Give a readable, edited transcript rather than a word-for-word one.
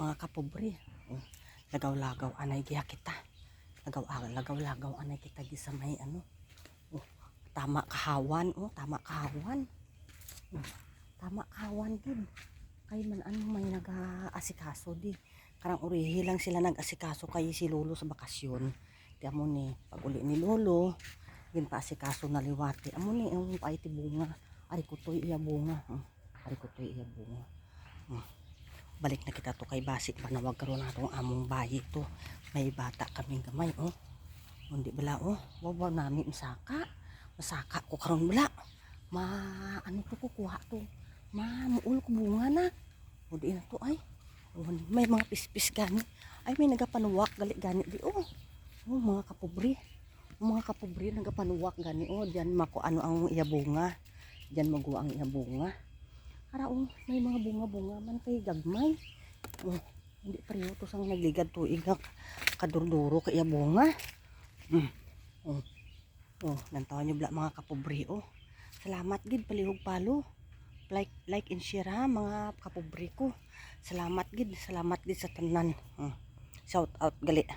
mga kapobre. Lagaw-lagaw anay giya kita. Lagaw-lagaw anay kita gi sa may ano. Tama kahawan, tama kahawan. Tama kahawan gid. Kay man ano may nag-aasikaso di. Karang urihi lang sila nag-asikaso kay si Lolo sa bakasyon. Di amo ni pag uli ni Lolo, gin pa asikaso na liwati. Amo ni ang ay ti bunga. Ari ko toy iya bunga. Ari ko toy iya bunga. Balik na kita to kay basi panawag karon natong among bayi to. May bata kaming gamay Hindi bala wawa nami masaka ko karon bala. Ano to kukuha to. Muul ko bunga na. Di na to ay. May mga pispis gani. Ay may nagapanuwak gali gani di mga kapobre. Mga kapobre nagapanuwak gani diyan mako ano ang iya bunga. Diyan maguwa ang iya bunga. Para may mga bunga-bunga man kay gagmay. Hindi pareho to sang nagligad tuig kadurduro kay iya bunga. Nantawan nyo bla mga kapobre Salamat gid palihog palo. Like and share ha mga kapobre ko. Salamat gid sa tanan. Shout out gali.